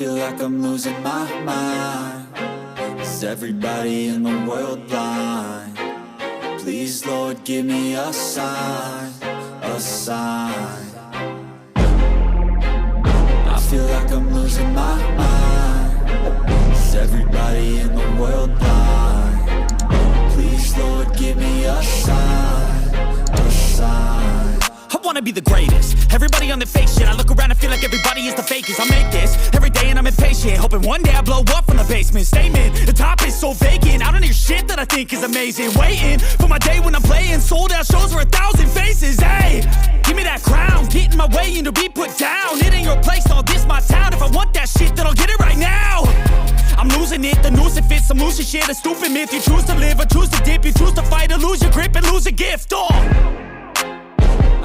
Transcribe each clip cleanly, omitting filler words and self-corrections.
feel like I'm losing my mind. Is everybody in the world blind? Please, Lord, give me a sign, a sign. I feel like I'm losing my mind. Is everybody in the world blind? Please, Lord, give me a sign, a sign. I wanna be the greatest. Everybody on the fake shit. I look around and feel like everybody is the fakest. I make this every day and I'm impatient, hoping one day I blow up from the basement. Statement, the top is so vacant. I don't hear shit that I think is amazing. Waiting for my day when I'm playing sold out shows for 1,000 faces. Hey, give me that crown, get in my way and to be put down. It ain't your place, no, this my town. If I want that shit, then I'll get it right now. I'm losing it, the noose it fits. Some losing shit, a stupid myth. You choose to live or choose to dip. You choose to fight or lose your grip and lose a gift.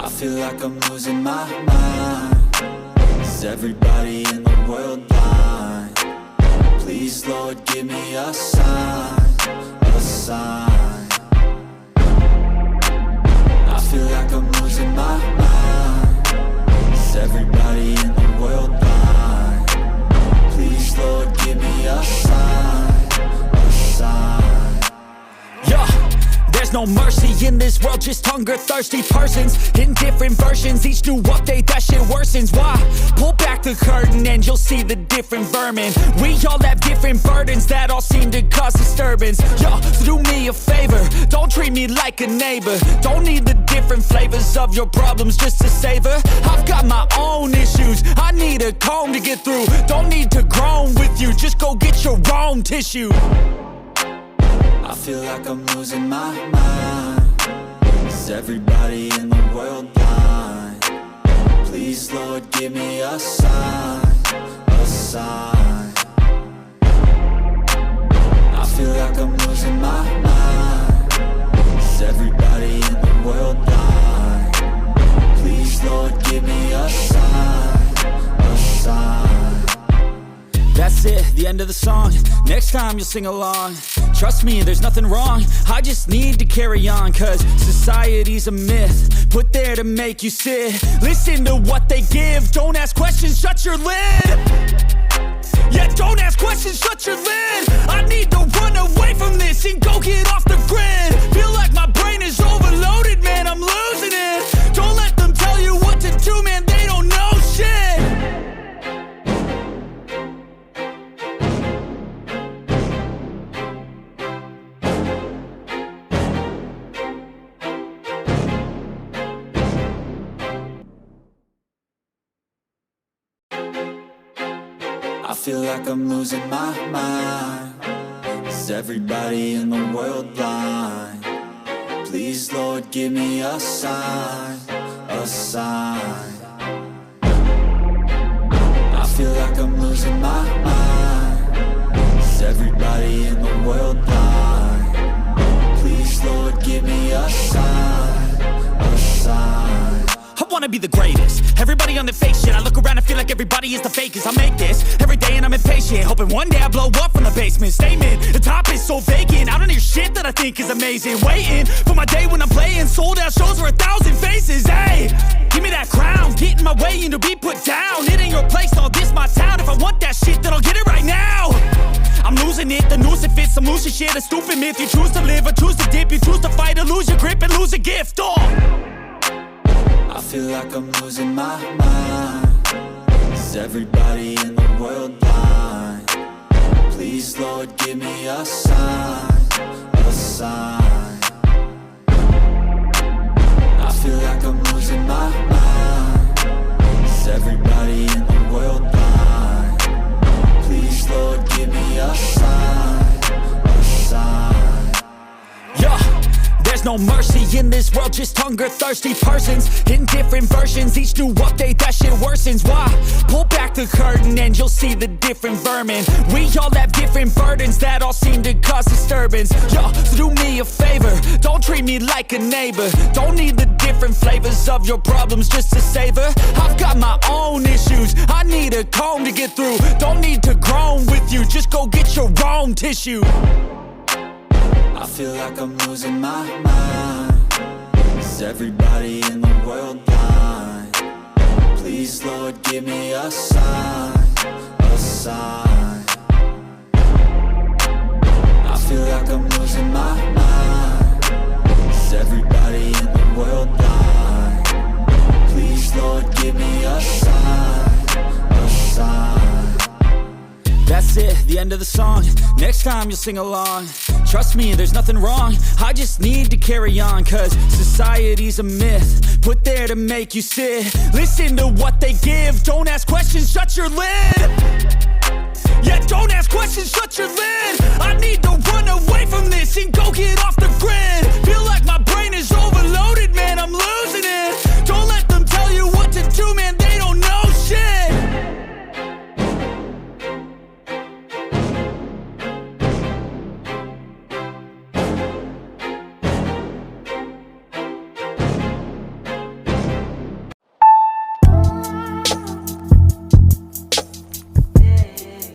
I feel like I'm losing my mind. Is everybody in the world blind? Please, Lord, give me a sign, a sign. I feel like I'm losing my mind. Is everybody in the world blind? Please, Lord, give me a sign, a sign. Yeah. There's no mercy in this world, just hunger-thirsty persons in different versions. Each new update, that shit worsens. Why? Pull back the curtain and you'll see the different vermin. We all have different burdens that all seem to cause disturbance. Yo, so do me a favor, don't treat me like a neighbor. Don't need the different flavors of your problems just to savor. I've got my own issues, I need a comb to get through. Don't need to groan with you, just go get your own tissue. I feel like I'm losing my mind. Is everybody in the world blind? Please, Lord, give me a sign, a sign. I feel like I'm losing my mind. Is everybody in the world blind? Please, Lord, give me a sign, a sign. That's it, the end of the song. Next time you'll sing along. Trust me, there's nothing wrong. I just need to carry on, cause society's a myth put there to make you sit. Listen to what they give. Don't ask questions, shut your lid. Yeah, don't ask questions, shut your lid. I need to run away from this and go get off the grid. Feel like my brain is overloaded, man, I'm losing it. Don't let them tell you what to do, man, they don't know shit. I feel like I'm losing my mind. Is everybody in the world blind? Please, Lord, give me a sign, a sign. I feel like I'm losing my mind. Is everybody in the world blind? Please, Lord, give me a sign, a sign. I wanna be the greatest. Everybody on the fake shit. I look around and feel like everybody is the fakest. I make this every day and I'm impatient, hoping one day I blow up from the basement. Statement, the top is so vacant. I don't hear shit that I think is amazing. Waiting for my day when I'm playing sold out shows for 1,000 faces. Hey, give me that crown, get in my way and to be put down. It ain't your place, no, this my town. If I want that shit, then I'll get it right now. I'm losing it, the noose it fits. Some losing shit, a stupid myth. You choose to live or choose to dip. You choose to fight or lose your grip and lose a gift. I feel like I'm losing my mind. Is everybody in the world blind? Please, Lord, give me a sign, a sign. I feel like I'm losing my mind. Is everybody in the world blind? Please, Lord, give me a sign, a sign. Yeah. There's no mercy in this world, just hunger-thirsty persons in different versions. Each new update, that shit worsens. Why? Pull back the curtain and you'll see the different vermin. We all have different burdens that all seem to cause disturbance. Yo, so do me a favor, don't treat me like a neighbor. Don't need the different flavors of your problems just to savor. I've got my own issues, I need a comb to get through. Don't need to groan with you, just go get your own tissue. I feel like I'm losing my mind. Is everybody in the world blind? Please, Lord, give me a sign, a sign. sign. I feel like I'm losing my mind. Is everybody in the world blind? Please, Lord, give me a sign, a sign. That's it, the end of the song. Next time you'll sing along. Trust me, there's nothing wrong. I just need to carry on, cause society's a myth, put there to make you sit. Listen to what they give. Don't ask questions, shut your lid. Yeah, don't ask questions, shut your lid. I need to run away from this and go get off the grid. Feel like my